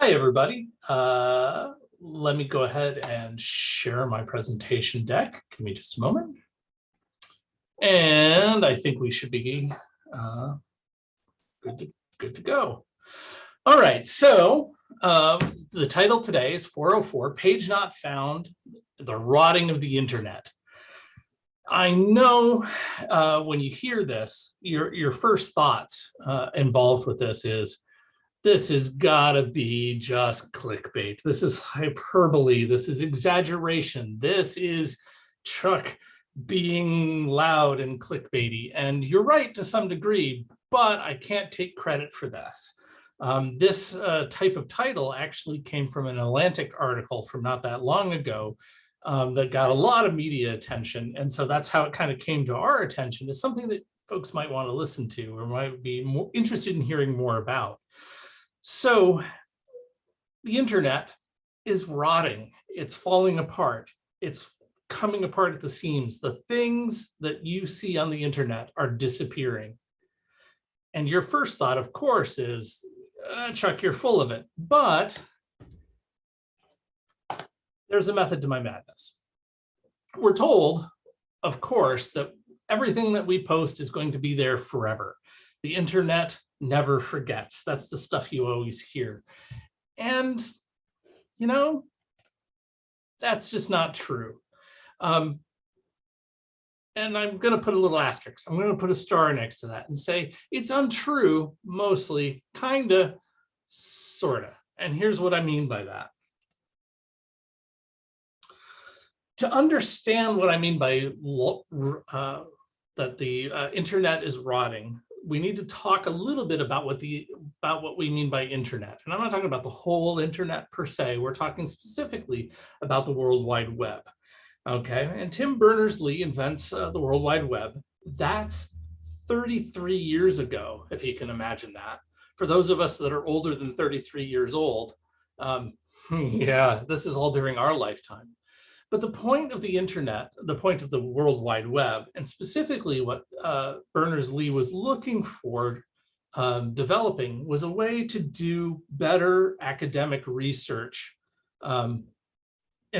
Hi, everybody. Let me go ahead and share my presentation deck. Give me just a moment. And I think we should be good to go. All right, so the title today is 404, Page Not Found, The Rotting of the Internet. I know when you hear this, your first thoughts involved with this has got to be just clickbait. This is hyperbole. This is exaggeration. This is Chuck being loud and clickbaity. And you're right to some degree, but I can't take credit for this. This type of title actually came from an Atlantic article from not that long ago that got a lot of media attention. And so that's how it kind of came to our attention, is something that folks might want to listen to or might be more interested in hearing more about. So the internet is rotting. It's falling apart. It's coming apart at the seams. The things that you see on the internet are disappearing. And your first thought, of course, is, Chuck, you're full of it. But there's a method to my madness. We're told, of course, that everything that we post is going to be there forever. The internet never forgets. That's the stuff you always hear. And, you know, that's just not true. And I'm going to put a little asterisk. I'm going to put a star next to that and say it's untrue, mostly, kind of, sort of. And here's what I mean by that. To understand what I mean by that the internet is rotting, we need to talk a little bit about what we mean by internet. And I'm not talking about the whole internet per se. We're talking specifically about the World Wide Web. Okay, and Tim Berners-Lee invents the World Wide Web. That's 33 years ago, if you can imagine that. For those of us that are older than 33 years old, yeah, this is all during our lifetime. But the point of the internet, the point of the World Wide Web, and specifically what Berners-Lee was looking for developing, was a way to do better academic research and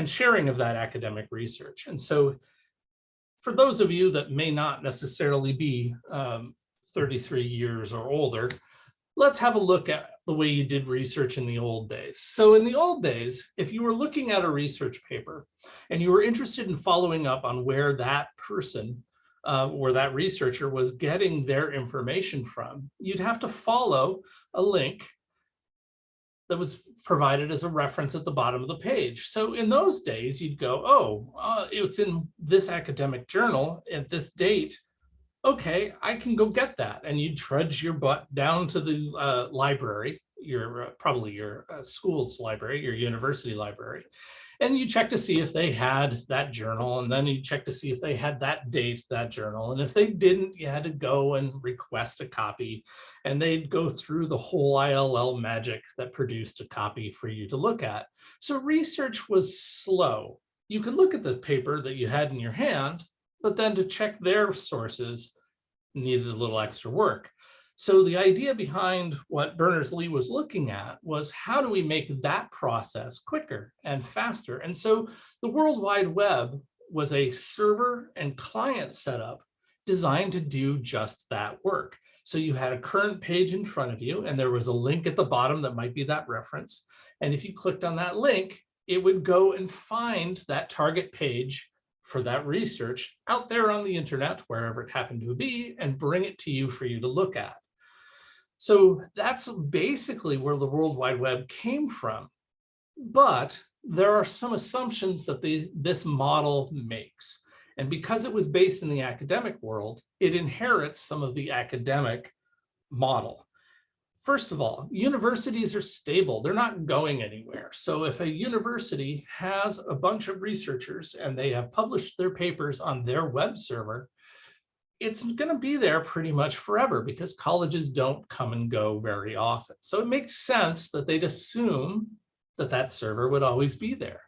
sharing of that academic research. And so for those of you that may not necessarily be 33 years or older, let's have a look at the way you did research in the old days. So in the old days, if you were looking at a research paper and you were interested in following up on where that person or that researcher was getting their information from, you'd have to follow a link that was provided as a reference at the bottom of the page. So in those days, you'd go, oh, it's in this academic journal at this date. Okay, I can go get that. And you trudge your butt down to the library, probably your school's library, your university library, and you check to see if they had that journal, and then you check to see if they had that date, that journal. And if they didn't, you had to go and request a copy, and they'd go through the whole ILL magic that produced a copy for you to look at. So research was slow. You could look at the paper that you had in your hand, but then to check their sources needed a little extra work. So the idea behind what Berners-Lee was looking at was, how do we make that process quicker and faster? And so the World Wide Web was a server and client setup designed to do just that work. So you had a current page in front of you, and there was a link at the bottom that might be that reference. And if you clicked on that link, it would go and find that target page for that research out there on the internet, wherever it happened to be, and bring it to you for you to look at. So that's basically where the World Wide Web came from. But there are some assumptions that this model makes. And because it was based in the academic world, it inherits some of the academic model. First of all, universities are stable. They're not going anywhere. So if a university has a bunch of researchers and they have published their papers on their web server, it's going to be there pretty much forever, because colleges don't come and go very often. So it makes sense that they'd assume that that server would always be there.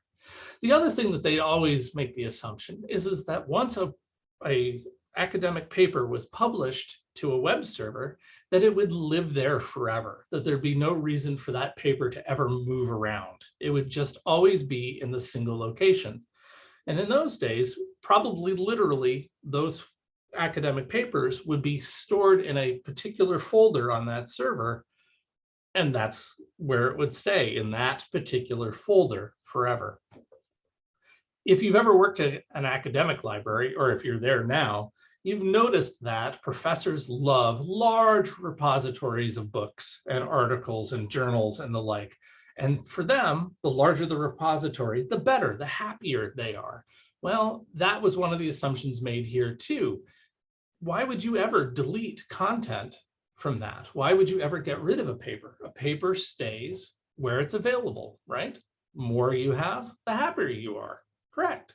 The other thing that they always make the assumption is that once a academic paper was published to a web server, that it would live there forever, that there'd be no reason for that paper to ever move around. It would just always be in the single location. And in those days, probably literally those academic papers would be stored in a particular folder on that server, and that's where it would stay, in that particular folder forever. If you've ever worked at an academic library, or if you're there now, you've noticed that professors love large repositories of books and articles and journals and the like. And for them, the larger the repository, the better, the happier they are. Well, that was one of the assumptions made here too. Why would you ever delete content from that? Why would you ever get rid of a paper? A paper stays where it's available, right? The more you have, the happier you are. Correct.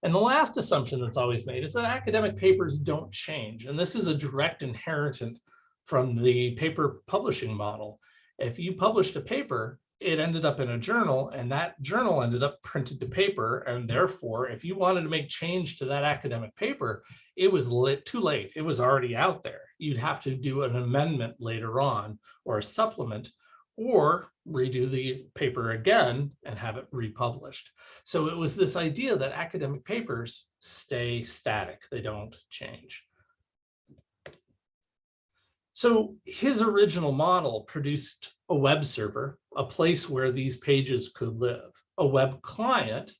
And the last assumption that's always made is that academic papers don't change. And this is a direct inheritance from the paper publishing model. If you published a paper, it ended up in a journal, and that journal ended up printed to paper. And therefore, if you wanted to make change to that academic paper, it was too late. It was already out there. You'd have to do an amendment later on, or a supplement, or redo the paper again and have it republished. So it was this idea that academic papers stay static, they don't change. So his original model produced a web server, a place where these pages could live, a web client,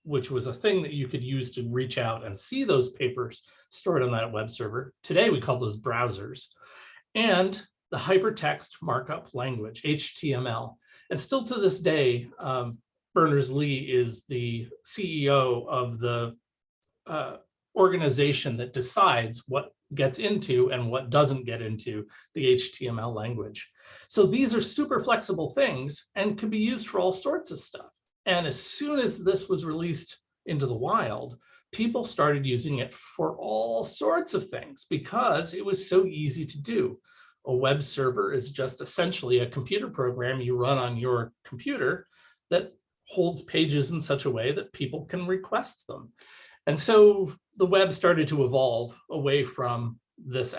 which was a thing that you could use to reach out and see those papers stored on that web server. Today we call those browsers, and the hypertext markup language, HTML. And still to this day, Berners-Lee is the CEO of the organization that decides what gets into and what doesn't get into the HTML language. So these are super flexible things and can be used for all sorts of stuff. And as soon as this was released into the wild, people started using it for all sorts of things because it was so easy to do. A web server is just essentially a computer program you run on your computer that holds pages in such a way that people can request them. And so the web started to evolve away from this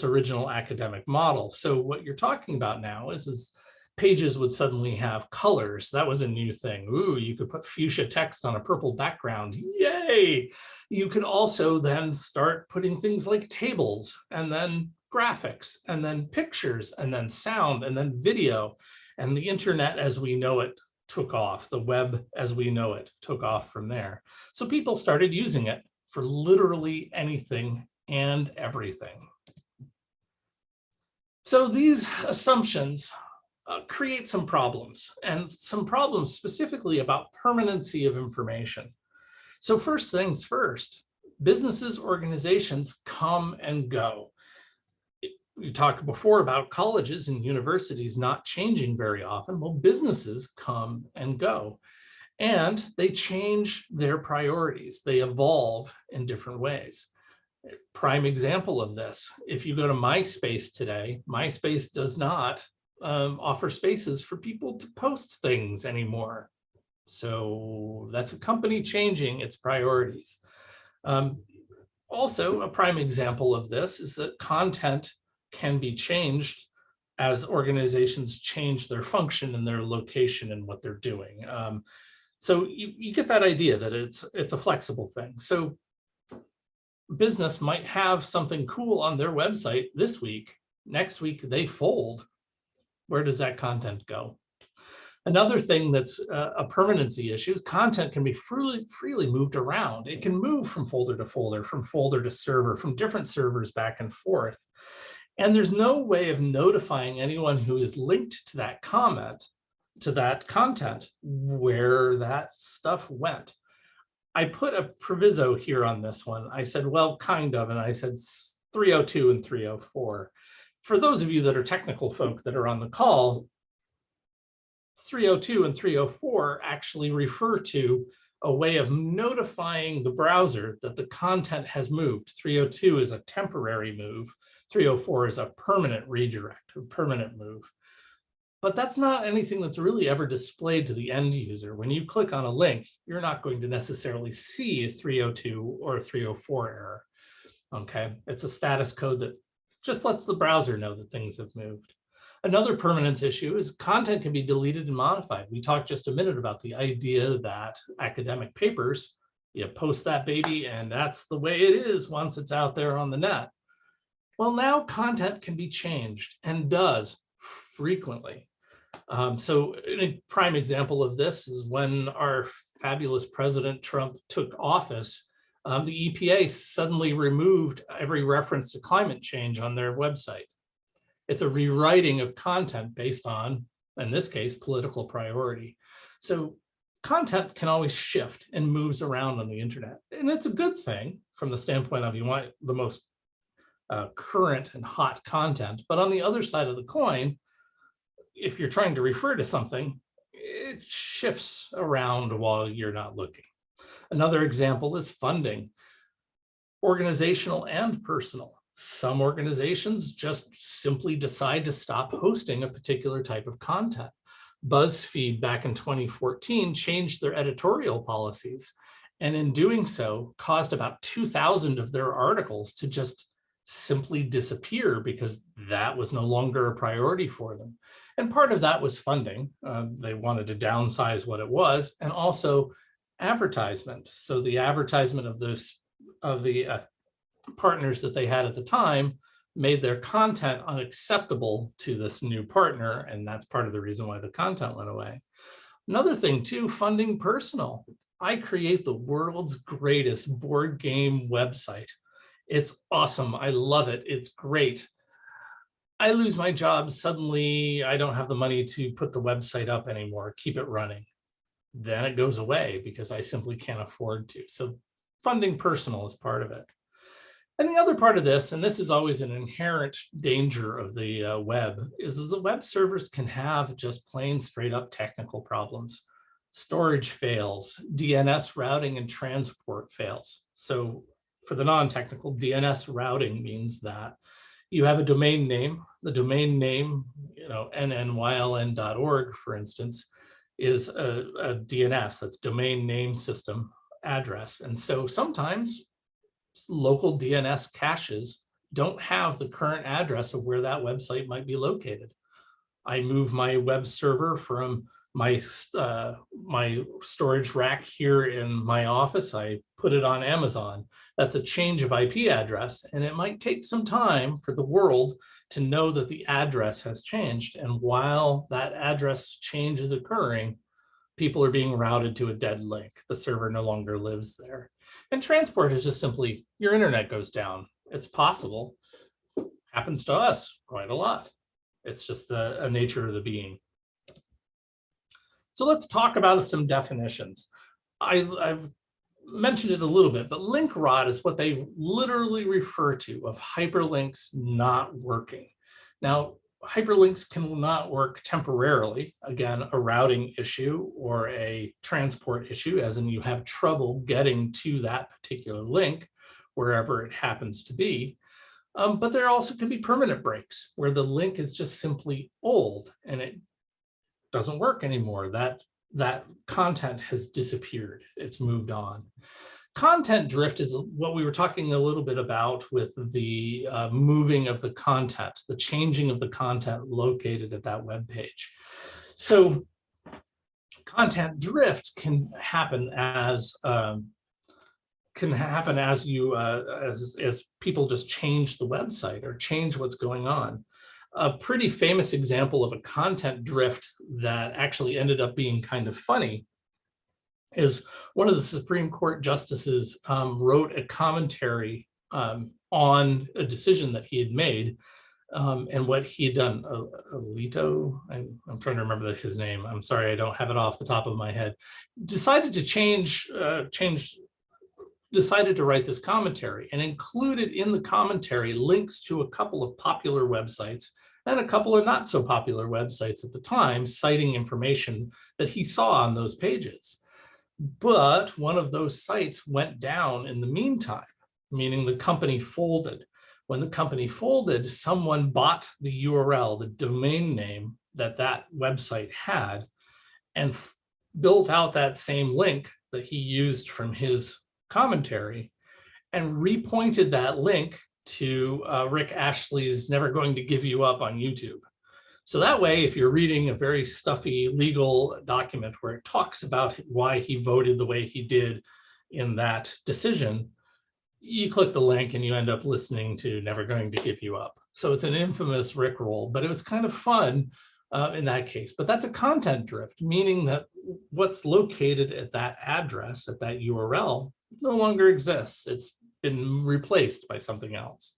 original academic model. So what you're talking about now is pages would suddenly have colors. That was a new thing. Ooh, you could put fuchsia text on a purple background. Yay! You could also then start putting things like tables, and then graphics, and then pictures, and then sound, and then video. And the internet as we know it took off. The web as we know it took off from there. So people started using it for literally anything and everything. So these assumptions create some problems, and some problems specifically about permanency of information. So first things first, businesses, organizations come and go. We talked before about colleges and universities not changing very often. Well, businesses come and go, and they change their priorities. They evolve in different ways. Prime example of this, if you go to MySpace today, MySpace does not offer spaces for people to post things anymore. So that's a company changing its priorities. Also, a prime example of this is that content can be changed as organizations change their function and their location and what they're doing. So you get that idea that it's a flexible thing. So business might have something cool on their website this week. Next week, they fold. Where does that content go? Another thing that's a permanency issue is content can be freely moved around. It can move from folder to folder, from folder to server, from different servers back and forth. And there's no way of notifying anyone who is linked to that comment, to that content, where that stuff went. I put a proviso here on this one. I said, well, kind of, and I said 302 and 304. For those of you that are technical folk that are on the call, 302 and 304 actually refer to a way of notifying the browser that the content has moved. 302 is a temporary move. 304 is a permanent redirect, a permanent move. But that's not anything that's really ever displayed to the end user. When you click on a link, you're not going to necessarily see a 302 or a 304 error. Okay, it's a status code that just lets the browser know that things have moved. Another permanence issue is content can be deleted and modified. We talked just a minute about the idea that academic papers, you post that baby and that's the way it is once it's out there on the net. Well, now content can be changed and does frequently. So a prime example of this is when our fabulous President Trump took office, the EPA suddenly removed every reference to climate change on their website. It's a rewriting of content based on, in this case, political priority. So content can always shift and moves around on the internet. And it's a good thing from the standpoint of you want the most current and hot content. But on the other side of the coin, if you're trying to refer to something, it shifts around while you're not looking. Another example is funding, organizational and personal. Some organizations just simply decide to stop hosting a particular type of content. BuzzFeed back in 2014 changed their editorial policies, and in doing so caused about 2,000 of their articles to just simply disappear because that was no longer a priority for them. And part of that was funding. They wanted to downsize what it was, and also advertisement. So the advertisement of the partners that they had at the time made their content unacceptable to this new partner, and that's part of the reason why the content went away. Another thing too, funding personal. I create the world's greatest board game website. It's awesome. I love it. It's great. I lose my job. Suddenly, I don't have the money to put the website up anymore, keep it running. Then it goes away because I simply can't afford to. So funding personal is part of it. And the other part of this, and this is always an inherent danger of the web, is the web servers can have just plain straight up technical problems. Storage fails, DNS routing and transport fails. So for the non-technical, DNS routing means that you have a domain name. The domain name, nnyln.org, for instance, is a DNS, that's domain name system address. And so sometimes local DNS caches don't have the current address of where that website might be located. I move my web server from my storage rack here in my office. I put it on Amazon. That's a change of IP address, and it might take some time for the world to know that the address has changed. And while that address change is occurring, people are being routed to a dead link. The server no longer lives there. And transport is just simply your internet goes down. It's possible. Happens to us quite a lot. It's just a nature of the being. So let's talk about some definitions. I've mentioned it a little bit, but link rot is what they literally refer to of hyperlinks not working. Now, hyperlinks cannot work temporarily. Again, a routing issue or a transport issue, as in you have trouble getting to that particular link, wherever it happens to be. But there also can be permanent breaks where the link is just simply old and it doesn't work anymore. That content has disappeared. It's moved on. Content drift is what we were talking a little bit about with the moving of the content, the changing of the content located at that web page. So content drift can happen as people just change the website or change what's going on. A pretty famous example of a content drift that actually ended up being kind of funny is one of the Supreme Court justices wrote a commentary on a decision that he had made and what he had done. Alito, I'm trying to remember his name. I'm sorry, I don't have it off the top of my head. Decided to write this commentary and included in the commentary links to a couple of popular websites and a couple of not so popular websites at the time, citing information that he saw on those pages. But one of those sites went down in the meantime, meaning the company folded. When the company folded, someone bought the URL, the domain name that website had, and built out that same link that he used from his commentary and repointed that link to Rick Ashley's Never Going to Give You Up on YouTube. So that way, if you're reading a very stuffy legal document where it talks about why he voted the way he did in that decision, you click the link and you end up listening to Never Going to Give You Up. So it's an infamous Rickroll, but it was kind of fun in that case. But that's a content drift, meaning that what's located at that address, at that URL, no longer exists. It's been replaced by something else.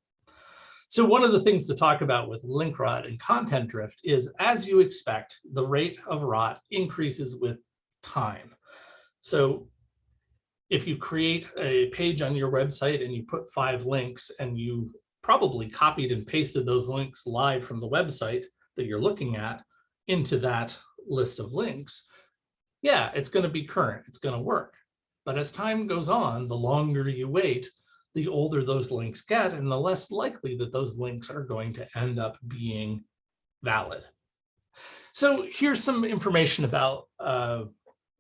So one of the things to talk about with link rot and content drift is, as you expect, the rate of rot increases with time. So if you create a page on your website and you put 5 links and you probably copied and pasted those links live from the website that you're looking at into that list of links, yeah, it's going to be current, it's going to work. But as time goes on, the longer you wait, the older those links get and the less likely that those links are going to end up being valid. So here's some information about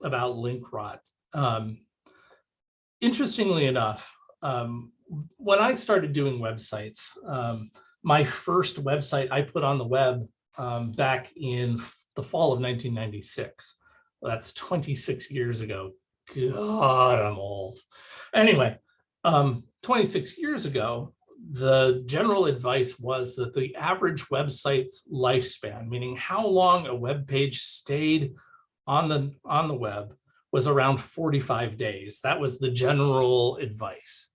link rot. Interestingly enough, when I started doing websites, my first website I put on the web back in the fall of 1996. Well, that's 26 years ago. God, I'm old. Anyway, 26 years ago, the general advice was that the average website's lifespan, meaning how long a web page stayed on the web, was around 45 days. That was the general advice.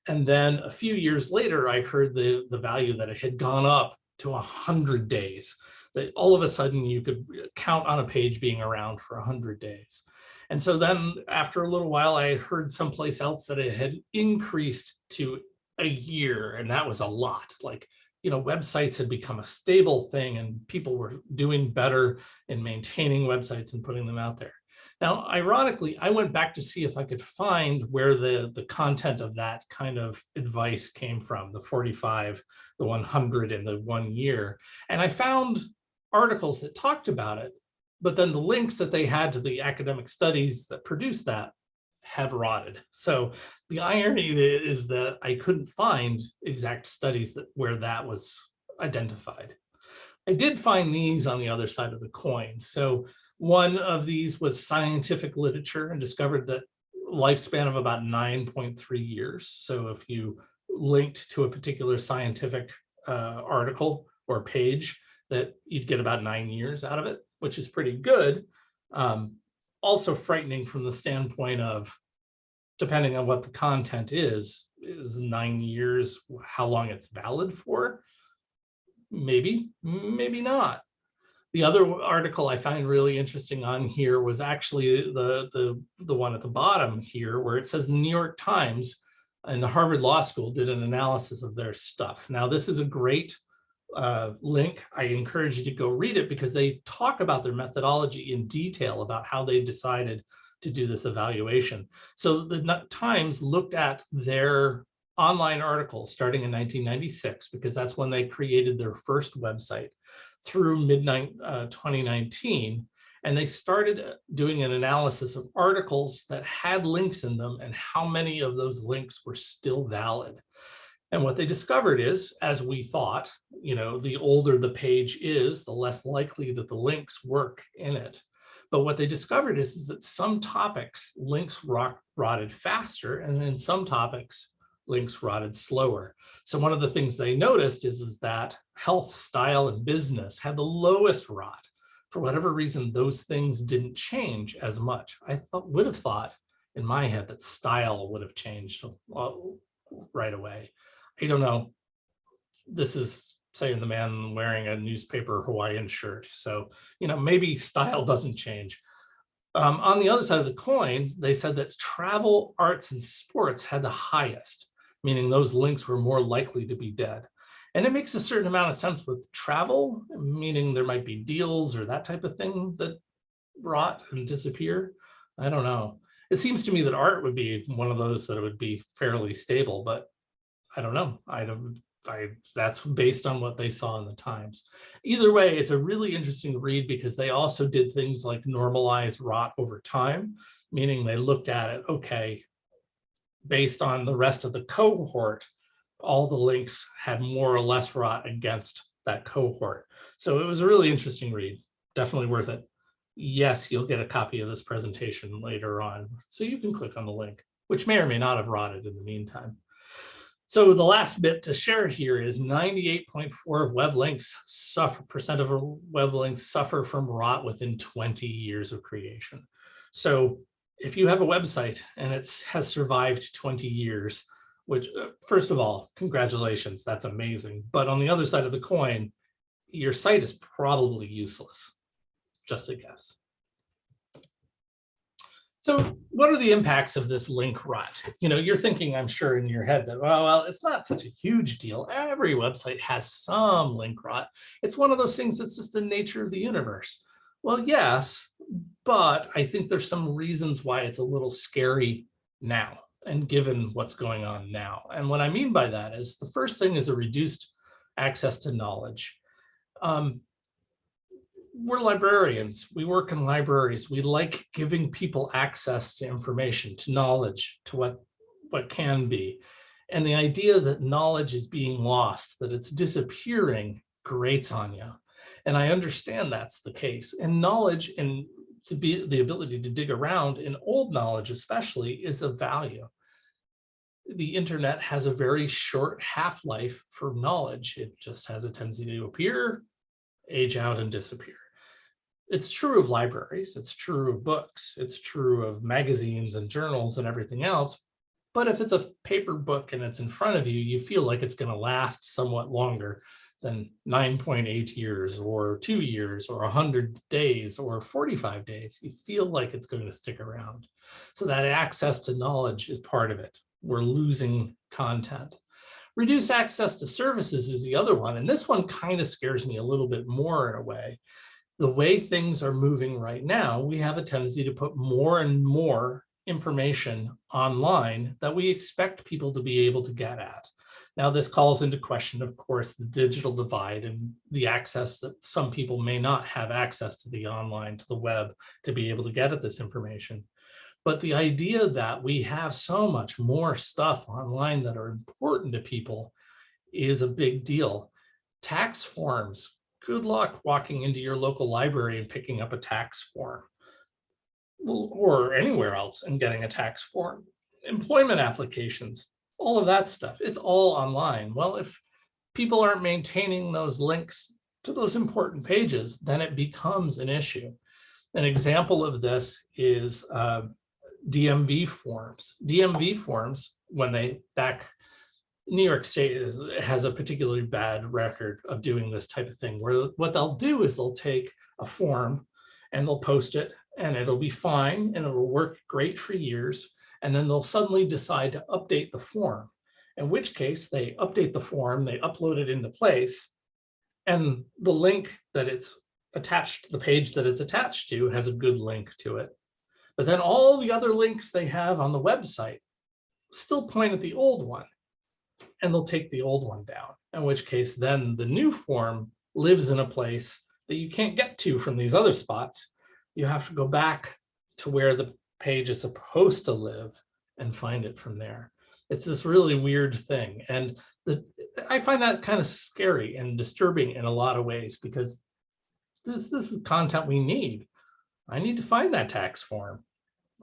And then a few years later, I heard the value that it had gone up to 100 days, that all of a sudden you could count on a page being around for 100 days. And so then after a little while, I heard someplace else that it had increased to a year, and that was a lot. Like, you know, websites had become a stable thing and people were doing better in maintaining websites and putting them out there. Now, ironically, I went back to see if I could find where the content of that kind of advice came from, the 45, the 100, and the 1 year. And I found articles that talked about it, but then the links that they had to the academic studies that produced that had rotted. So the irony is that I couldn't find exact studies where that was identified. I did find these on the other side of the coin. So one of these was scientific literature and discovered that lifespan of about 9.3 years. So if you linked to a particular scientific article or page, that you'd get about 9 years out of it, which is pretty good. Also frightening from the standpoint of, depending on what the content is 9 years how long it's valid for? Maybe, maybe not. The other article I find really interesting on here was actually the one at the bottom here, where it says the New York Times and the Harvard Law School did an analysis of their stuff. Now, this is a great link. I encourage you to go read it because they talk about their methodology in detail about how they decided to do this evaluation. So the Times looked at their online articles starting in 1996, because that's when they created their first website, through mid-2019. And they started doing an analysis of articles that had links in them and how many of those links were still valid. And what they discovered is, as we thought, you know, the older the page is, the less likely that the links work in it. But what they discovered is that some topics, links rotted faster, and in some topics, links rotted slower. So one of the things they noticed is that health, style, and business had the lowest rot. For whatever reason, those things didn't change as much. I would have thought in my head that style would have changed right away. I don't know. This is saying the man wearing a newspaper Hawaiian shirt. So, you know, maybe style doesn't change. On the other side of the coin, they said that travel, arts, and sports had the highest, meaning those links were more likely to be dead. And it makes a certain amount of sense with travel, meaning there might be deals or that type of thing that rot and disappear. I don't know. It seems to me that art would be one of those that would be fairly stable, but I don't know. That's based on what they saw in the Times. Either way, it's a really interesting read because they also did things like normalize rot over time, meaning they looked at it, okay, based on the rest of the cohort, all the links had more or less rot against that cohort. So it was a really interesting read, definitely worth it. Yes, you'll get a copy of this presentation later on, so you can click on the link, which may or may not have rotted in the meantime. So the last bit to share here is 98.4% of web links suffer from rot within 20 years of creation. So if you have a website and it has survived 20 years, which first of all, congratulations, that's amazing. But on the other side of the coin, your site is probably useless. Just a guess. So what are the impacts of this link rot? You know, you're thinking, I'm sure in your head that, well, it's not such a huge deal. Every website has some link rot. It's one of those things that's just the nature of the universe. Well, yes, but I think there's some reasons why it's a little scary now and given what's going on now. And what I mean by that is the first thing is a reduced access to knowledge. We're librarians, we work in libraries. We like giving people access to information, to knowledge, to what can be. And the idea that knowledge is being lost, that it's disappearing, grates on you. And I understand that's the case. And knowledge and the ability to dig around in old knowledge especially is of value. The internet has a very short half-life for knowledge. It just has a tendency to appear, age out, and disappear. It's true of libraries, it's true of books, it's true of magazines and journals and everything else. But if it's a paper book and it's in front of you, you feel like it's going to last somewhat longer than 9.8 years or 2 years or 100 days or 45 days. You feel like it's going to stick around. So that access to knowledge is part of it. We're losing content. Reduced access to services is the other one. And this one kind of scares me a little bit more in a way. The way things are moving right now, we have a tendency to put more and more information online that we expect people to be able to get at. Now, this calls into question, of course, the digital divide and the access that some people may not have access to the online, to the web, to be able to get at this information. But the idea that we have so much more stuff online that are important to people is a big deal. Tax forms. Good luck walking into your local library and picking up a tax form or anywhere else and getting a tax form. Employment applications, all of that stuff, it's all online. Well, if people aren't maintaining those links to those important pages, then it becomes an issue. An example of this is DMV forms. DMV forms, when they New York State has a particularly bad record of doing this type of thing, where what they'll do is they'll take a form and they'll post it and it'll be fine and it'll work great for years. And then they'll suddenly decide to update the form, in which case they update the form, they upload it into place, and the link that it's attached, the page that it's attached to has a good link to it. But then all the other links they have on the website still point at the old one. And they'll take the old one down, in which case then the new form lives in a place that you can't get to from these other spots. You have to go back to where the page is supposed to live and find it from there. It's this really weird thing. And I find that kind of scary and disturbing in a lot of ways, because this is content we need. I need to find that tax form.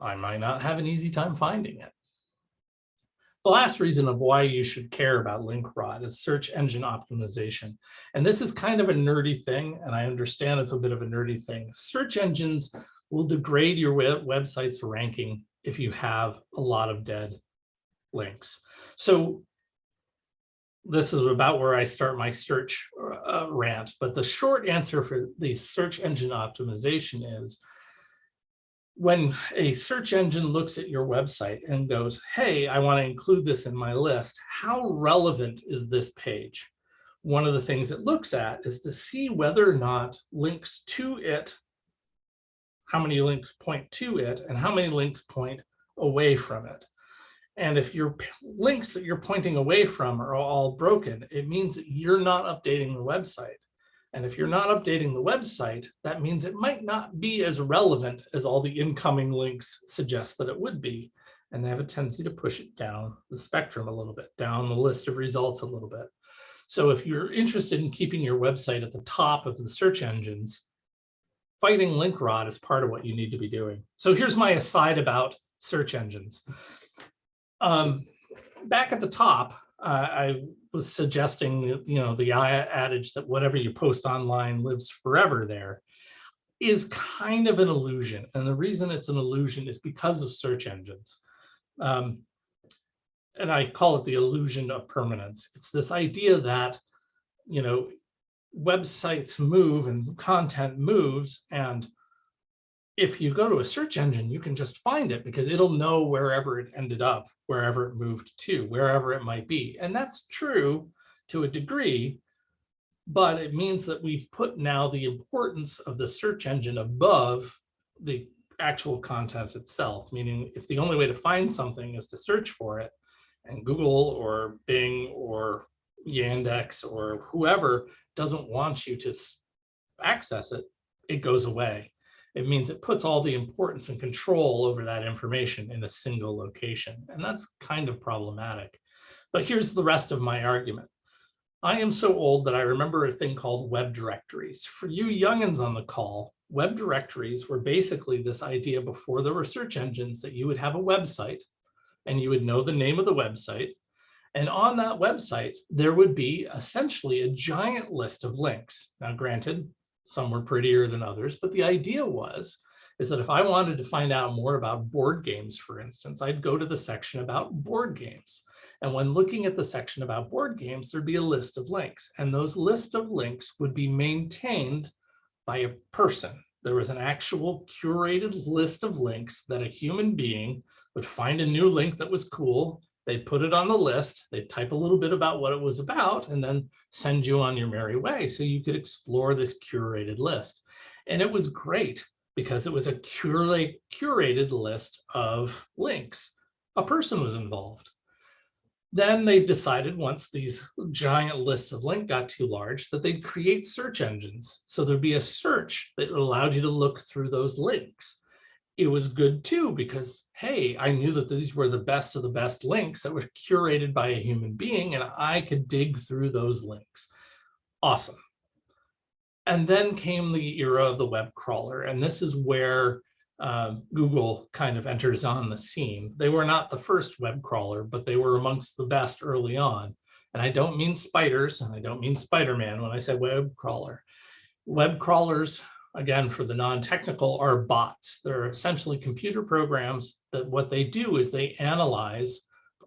I might not have an easy time finding it. The last reason of why you should care about link rot is search engine optimization. And this is kind of a nerdy thing, and I understand it's a bit of a nerdy thing. Search engines will degrade your website's ranking if you have a lot of dead links. So this is about where I start my search rant, but the short answer for the search engine optimization is, when a search engine looks at your website and goes, hey, I want to include this in my list, how relevant is this page? One of the things it looks at is to see whether or not links to it, how many links point to it, and how many links point away from it. And if your links that you're pointing away from are all broken, it means that you're not updating the website. And if you're not updating the website, that means it might not be as relevant as all the incoming links suggest that it would be. and they have a tendency to push it down the spectrum a little bit, down the list of results a little bit. So if you're interested in keeping your website at the top of the search engines, fighting link rot is part of what you need to be doing. So here's my aside about search engines. Back at the top, I was suggesting, the adage that whatever you post online lives forever there is kind of an illusion. And the reason it's an illusion is because of search engines. And I call it the illusion of permanence. It's this idea that, websites move and content moves. And if you go to a search engine, you can just find it because it'll know wherever it ended up, wherever it moved to, wherever it might be. And that's true to a degree, but it means that we've put now the importance of the search engine above the actual content itself, meaning if the only way to find something is to search for it, and Google or Bing or Yandex or whoever doesn't want you to access it, it goes away. It means it puts all the importance and control over that information in a single location. And that's kind of problematic. But here's the rest of my argument. I am so old that I remember a thing called web directories. For you youngins on the call, web directories were basically this idea before there were search engines that you would have a website and you would know the name of the website. And on that website, there would be essentially a giant list of links. Now, granted, some were prettier than others, but the idea is that if I wanted to find out more about board games, for instance, I'd go to the section about board games. And when looking at the section about board games, there'd be a list of links. And those list of links would be maintained by a person. There was an actual curated list of links that a human being would find a new link that was cool. They'd put it on the list, they'd type a little bit about what it was about, and then send you on your merry way so you could explore this curated list. And it was great because it was a curated list of links. A person was involved. Then they decided, once these giant lists of links got too large, that they'd create search engines. So there'd be a search that allowed you to look through those links. It was good too, because, hey, I knew that these were the best of the best links that were curated by a human being, and I could dig through those links. Awesome. And then came the era of the web crawler, and this is where Google kind of enters on the scene. They were not the first web crawler, but they were amongst the best early on. And I don't mean spiders, and I don't mean Spider-Man when I say web crawler. Web crawlers, again, for the non-technical, are bots. They're essentially computer programs that what they do is they analyze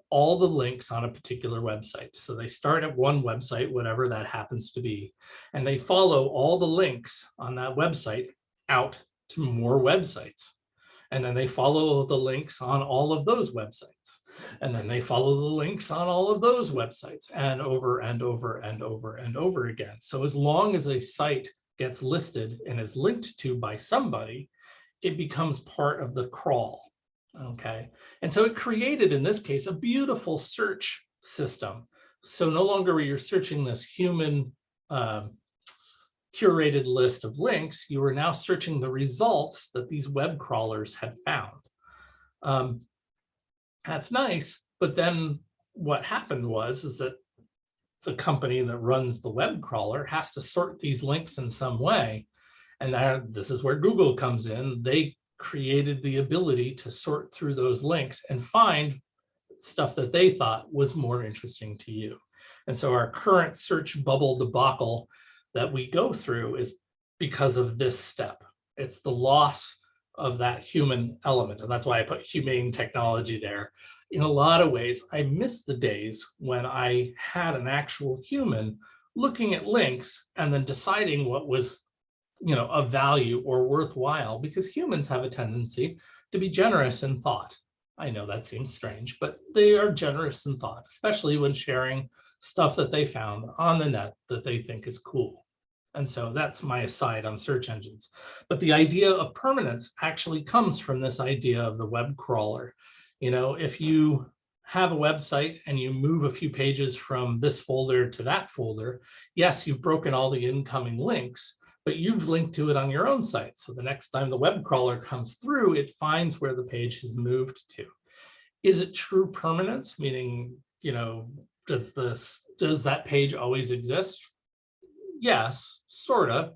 all the links on a particular website. So they start at one website, whatever that happens to be, and they follow all the links on that website out to more websites. And then they follow the links on all of those websites. And then they follow the links on all of those websites, and over and over and over and over again. So as long as a site gets listed and is linked to by somebody, it becomes part of the crawl. Okay. And so it created, in this case, a beautiful search system. So no longer were you searching this human curated list of links, you were now searching the results that these web crawlers had found. That's nice, but then what happened is that the company that runs the web crawler has to sort these links in some way. And this is where Google comes in. They created the ability to sort through those links and find stuff that they thought was more interesting to you. And so our current search bubble debacle that we go through is because of this step. It's the loss of that human element. And that's why I put humane technology there. In a lot of ways, I miss the days when I had an actual human looking at links and then deciding what was, of value or worthwhile, because humans have a tendency to be generous in thought. I know that seems strange, but they are generous in thought, especially when sharing stuff that they found on the net that they think is cool. And so that's my aside on search engines. But the idea of permanence actually comes from this idea of the web crawler. If you have a website and you move a few pages from this folder to that folder, yes, you've broken all the incoming links, but you've linked to it on your own site. So the next time the web crawler comes through, it finds where the page has moved to. Is it true permanence? Meaning, does that page always exist? Yes, sort of,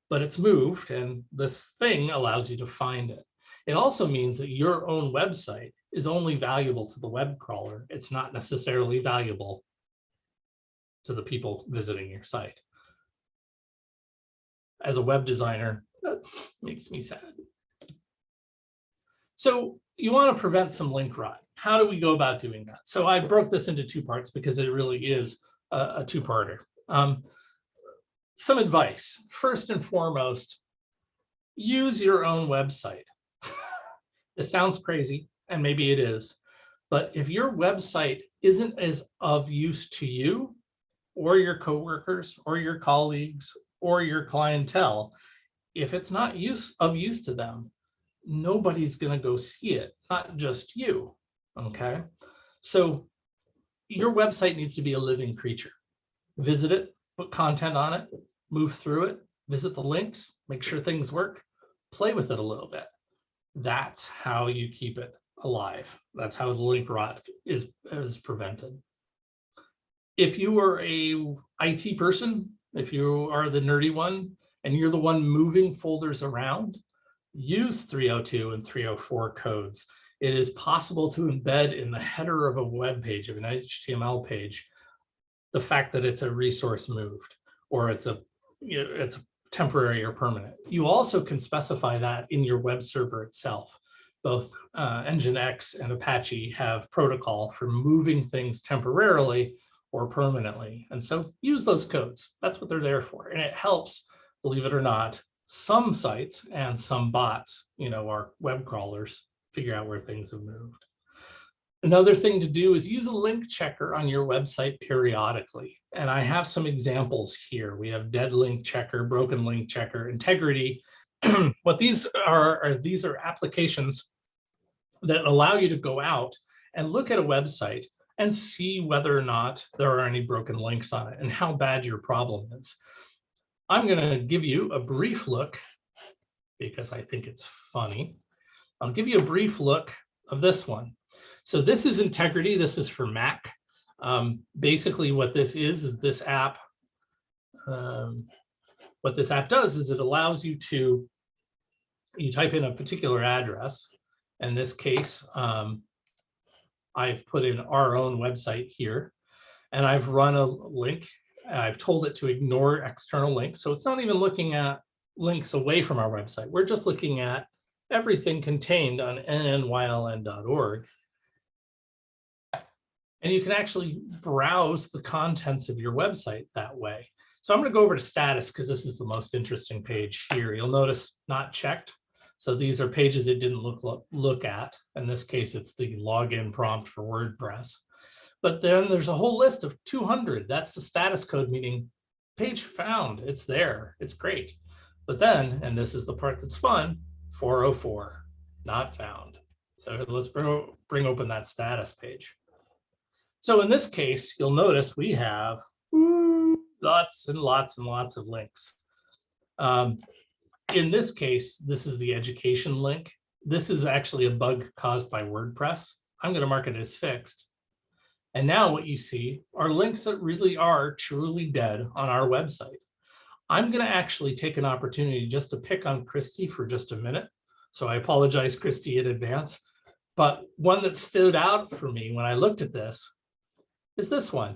but it's moved and this thing allows you to find it. It also means that your own website is only valuable to the web crawler. It's not necessarily valuable to the people visiting your site. As a web designer, that makes me sad. So you want to prevent some link rot. How do we go about doing that? So I broke this into two parts because it really is a two-parter. Some advice. First and foremost, use your own website. It sounds crazy, and maybe it is, but if your website isn't as of use to you or your coworkers or your colleagues or your clientele, if it's not of use to them, nobody's going to go see it, not just you. Okay, so your website needs to be a living creature. Visit it, put content on it, move through it, visit the links, make sure things work, play with it a little bit. That's how you keep it alive. That's how the link rot is prevented. If you are a IT person, if you are the nerdy one and you're the one moving folders around, use 302 and 304 codes. It is possible to embed in the header of a web page, of an HTML page, the fact that it's a resource moved or it's a temporary or permanent. You also can specify that in your web server itself. Both Nginx and Apache have protocol for moving things temporarily or permanently. And so use those codes. That's what they're there for. And it helps, believe it or not, some sites and some bots, our web crawlers, figure out where things have moved. Another thing to do is use a link checker on your website periodically. And I have some examples here. We have dead link checker, broken link checker, integrity. What these are applications that allow you to go out and look at a website and see whether or not there are any broken links on it and how bad your problem is. I'm going to give you a brief look because I think it's funny. I'll give you a brief look of this one. So this is integrity. This is for Mac. Basically what this is this app. What this app does is it allows you to, you type in a particular address. In this case, I've put in our own website here and I've run a link. I've told it to ignore external links. So it's not even looking at links away from our website. We're just looking at everything contained on nnyln.org. And you can actually browse the contents of your website that way. So I'm going to go over to status because this is the most interesting page here. You'll notice not checked. So these are pages it didn't look at. In this case, it's the login prompt for WordPress. But then there's a whole list of 200. That's the status code, meaning page found. It's there. It's great. But then, and this is the part that's fun, 404, not found. So let's bring open that status page. So in this case, you'll notice we have lots and lots and lots of links. In this case, this is the education link. This is actually a bug caused by WordPress. I'm going to mark it as fixed. And now what you see are links that really are truly dead on our website. I'm going to actually take an opportunity just to pick on Christy for just a minute. So I apologize, Christy, in advance. But one that stood out for me when I looked at this is this one.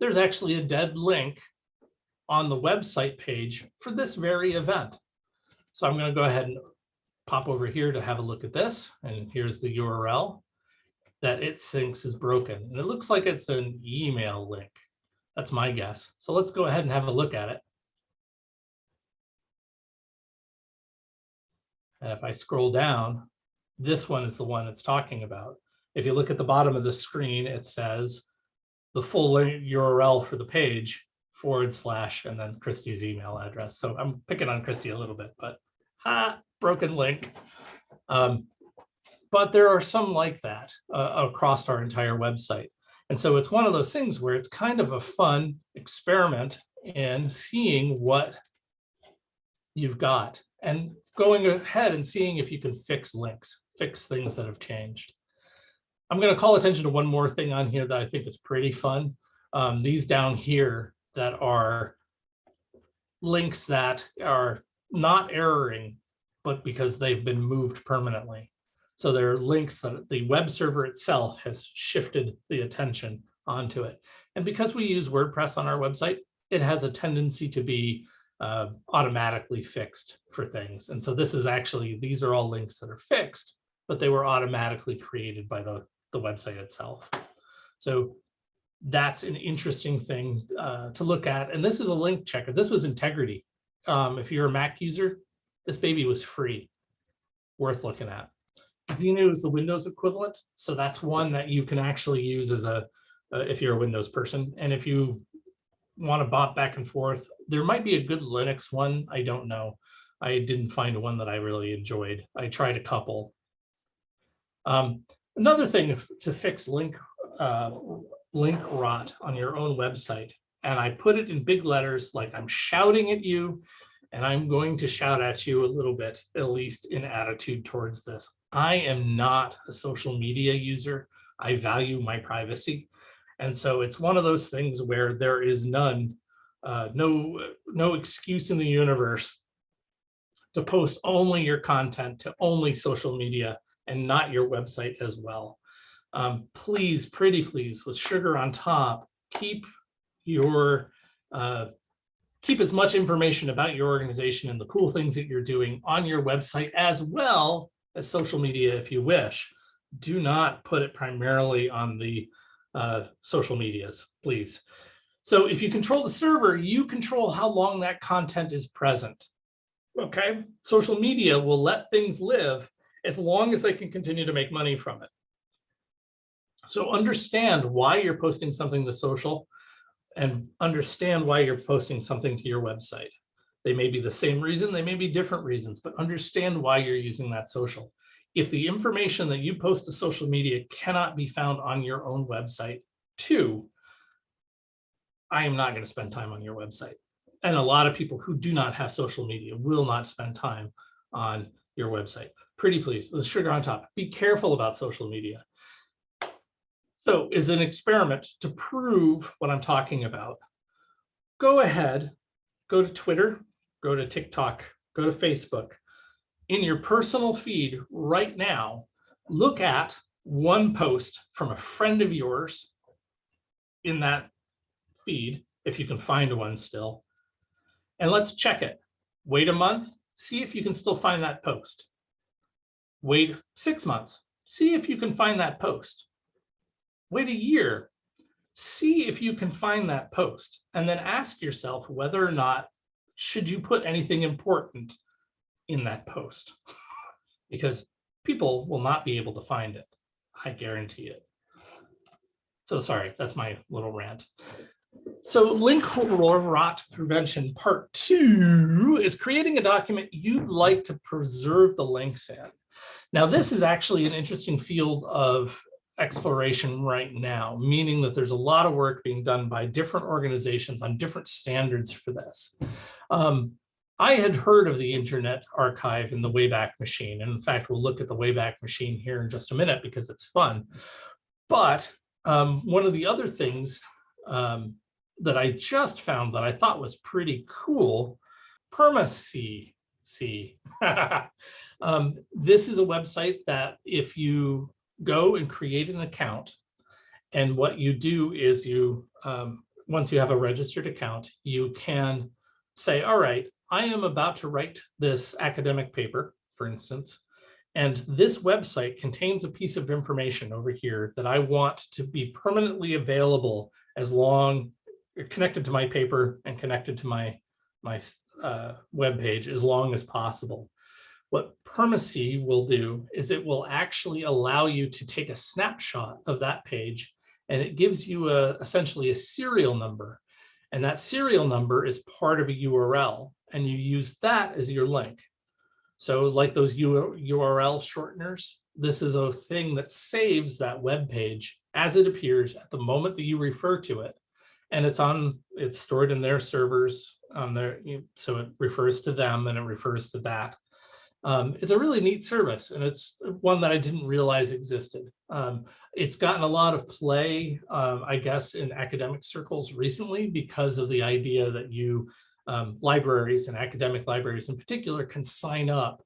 There's actually a dead link on the website page for this very event. So I'm going to go ahead and pop over here to have a look at this. And here's the URL that it thinks is broken. And it looks like it's an email link. That's my guess. So let's go ahead and have a look at it. And if I scroll down, this one is the one it's talking about. If you look at the bottom of the screen, it says the full URL for the page / and then Christy's email address. So I'm picking on Christy a little bit, but broken link. But there are some like that across our entire website. And so it's one of those things where it's kind of a fun experiment in seeing what you've got and going ahead and seeing if you can fix links, fix things that have changed. I'm going to call attention to one more thing on here that I think is pretty fun. These down here that are links that are not erroring, but because they've been moved permanently. So they're links that the web server itself has shifted the attention onto it. And because we use WordPress on our website, it has a tendency to be automatically fixed for things. And so this is actually, these are all links that are fixed, but they were automatically created by the website itself. So that's an interesting thing to look at. And this is a link checker. This was integrity. If you're a Mac user, this baby was free, worth looking at. Xenu is the Windows equivalent. So that's one that you can actually use as a, if you're a Windows person. And if you want to bop back and forth, there might be a good Linux one. I don't know. I didn't find one that I really enjoyed. I tried a couple. Another thing to fix link rot on your own website, and I put it in big letters like I'm shouting at you, and I'm going to shout at you a little bit, at least in attitude towards this. I am not a social media user. I value my privacy. And so it's one of those things where there is no excuse in the universe to post only your content to only social media and not your website as well. Please, pretty please, with sugar on top, keep as much information about your organization and the cool things that you're doing on your website, as well as social media if you wish. Do not put it primarily on the social medias, please. So if you control the server, you control how long that content is present. Okay, social media will let things live as long as they can continue to make money from it. So understand why you're posting something to social and understand why you're posting something to your website. They may be the same reason, they may be different reasons, but understand why you're using that social. If the information that you post to social media cannot be found on your own website, too, I am not going to spend time on your website. And a lot of people who do not have social media will not spend time on your website. Pretty please, with sugar on top, be careful about social media. So as an experiment to prove what I'm talking about, go ahead, go to Twitter, go to TikTok, go to Facebook. In your personal feed right now, look at one post from a friend of yours in that feed, if you can find one still, and let's check it. Wait a month, see if you can still find that post. Wait 6 months, see if you can find that post. Wait a year, see if you can find that post, and then ask yourself whether or not should you put anything important in that post, because people will not be able to find it. I guarantee it. So sorry, that's my little rant. So link rot prevention part 2 is creating a document you'd like to preserve the links in. Now, this is actually an interesting field of exploration right now, meaning that there's a lot of work being done by different organizations on different standards for this. I had heard of the Internet Archive in the Wayback Machine. And in fact, we'll look at the Wayback Machine here in just a minute because it's fun. But one of the other things that I just found that I thought was pretty cool, Permanency. This is a website that if you go and create an account, and what you do is you, once you have a registered account, you can say, all right, I am about to write this academic paper, for instance, and this website contains a piece of information over here that I want to be permanently available as long connected to my paper and connected to my web page as long as possible. What Permanency will do is it will actually allow you to take a snapshot of that page, and it gives you essentially a serial number. And that serial number is part of a URL, and you use that as your link. So like those URL shorteners, this is a thing that saves that web page as it appears at the moment that you refer to it. And it's stored in their servers on their, so it refers to them and it refers to that. It's a really neat service, and it's one that I didn't realize existed. It's gotten a lot of play, I guess, in academic circles recently because of the idea that libraries and academic libraries in particular can sign up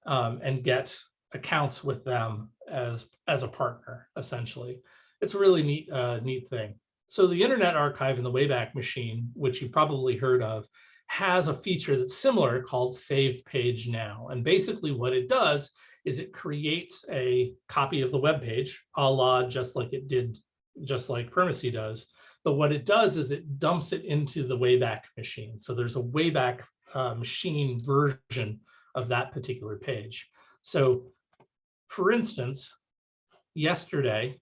and get accounts with them as a partner, essentially. It's a really neat thing. So the Internet Archive in the Wayback Machine, which you've probably heard of, has a feature that's similar called Save Page Now. And basically what it does is it creates a copy of the web page, a la just like Permanency does. But what it does is it dumps it into the Wayback Machine. So there's a Wayback Machine version of that particular page. So for instance, yesterday,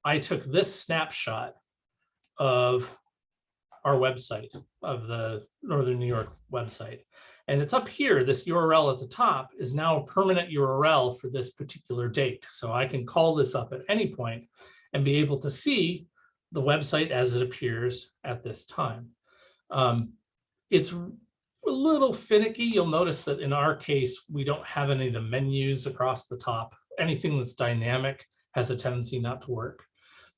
I took this snapshot of our website, of the Northern New York website. And it's up here, this URL at the top is now a permanent URL for this particular date. So I can call this up at any point and be able to see the website as it appears at this time. It's a little finicky. You'll notice that in our case, we don't have any of the menus across the top. Anything that's dynamic has a tendency not to work.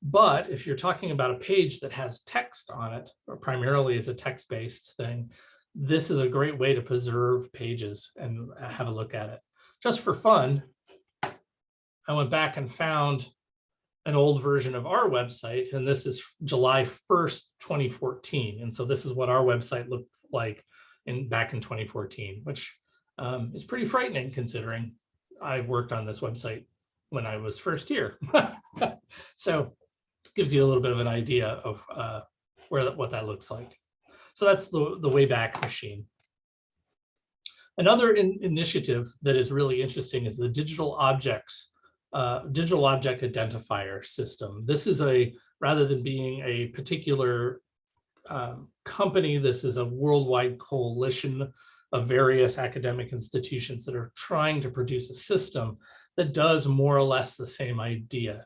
But if you're talking about a page that has text on it, or primarily is a text-based thing, this is a great way to preserve pages and have a look at it. Just for fun, I went back and found an old version of our website, and this is July 1st, 2014. And so this is what our website looked like back in 2014, which is pretty frightening considering I worked on this website when I was first here. So it gives you a little bit of an idea of what that looks like. So that's the Wayback Machine. Another initiative that is really interesting is the digital object identifier system. This is rather than being a particular company, this is a worldwide coalition of various academic institutions that are trying to produce a system that does more or less the same idea.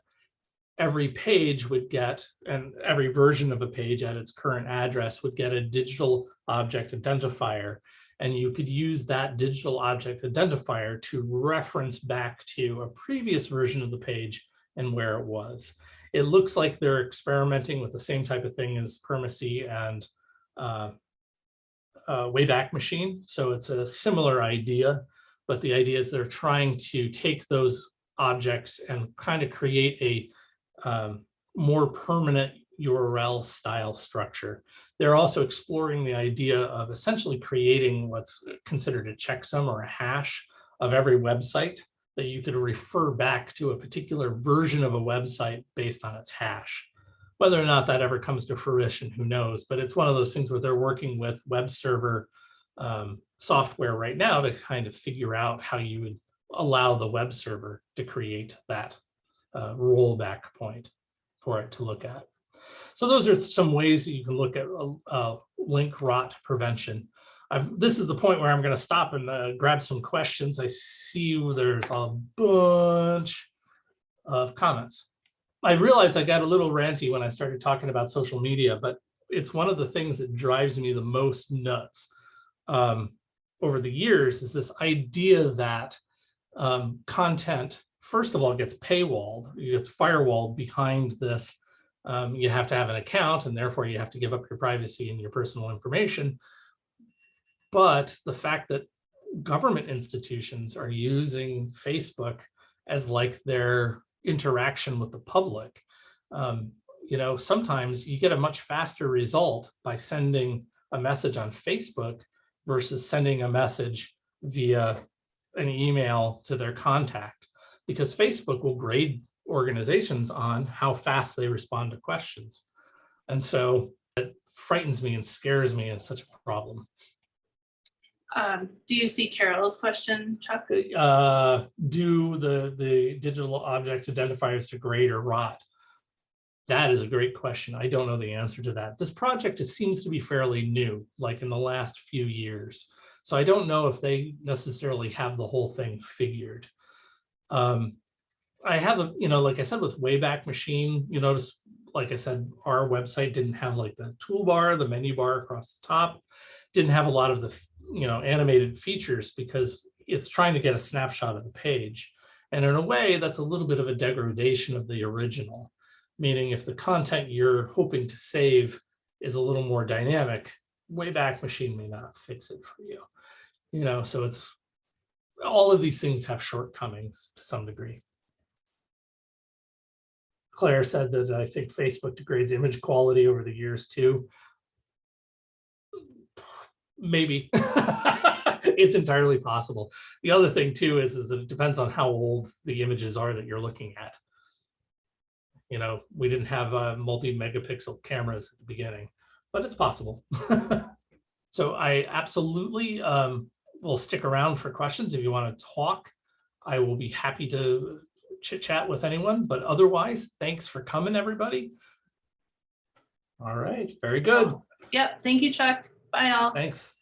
Every page would get, and every version of a page at its current address would get a digital object identifier. And you could use that digital object identifier to reference back to a previous version of the page and where it was. It looks like they're experimenting with the same type of thing as Permanency and Wayback Machine. So it's a similar idea, but the idea is they're trying to take those objects and kind of create a more permanent URL style structure. They're also exploring the idea of essentially creating what's considered a checksum or a hash of every website that you could refer back to a particular version of a website based on its hash. Whether or not that ever comes to fruition, who knows? But it's one of those things where they're working with web server software right now to kind of figure out how you would allow the web server to create that rollback point for it to look at. So those are some ways that you can look at link rot prevention. This is the point where I'm going to stop and grab some questions. I see there's a bunch of comments. I realized I got a little ranty when I started talking about social media, but it's one of the things that drives me the most nuts over the years is this idea that content, first of all, gets paywalled, it gets firewalled behind this. You have to have an account and therefore you have to give up your privacy and your personal information. But the fact that government institutions are using Facebook as like their interaction with the public, sometimes you get a much faster result by sending a message on Facebook versus sending a message via an email to their contact, because Facebook will grade organizations on how fast they respond to questions. And so it frightens me and scares me. It's such a problem. Do you see Carol's question, Chuck? Do the digital object identifiers degrade or rot? That is a great question. I don't know the answer to that. This project seems to be fairly new, like in the last few years. So I don't know if they necessarily have the whole thing figured. I have, like I said, with Wayback Machine, you notice, like I said, our website didn't have like the toolbar, the menu bar across the top, didn't have a lot of the animated features because it's trying to get a snapshot of the page. And in a way, that's a little bit of a degradation of the original, meaning if the content you're hoping to save is a little more dynamic, Wayback Machine may not fix it for you. So it's all of these things have shortcomings to some degree. Claire said that I think Facebook degrades image quality over the years too. Maybe. It's entirely possible. The other thing too is that it depends on how old the images are that you're looking at. We didn't have multi-megapixel cameras at the beginning, but it's possible. So I absolutely will stick around for questions. If you want to talk, I will be happy to chit chat with anyone, but otherwise, thanks for coming, everybody. All right, very good. Yep, thank you, Chuck. Bye all. Thanks.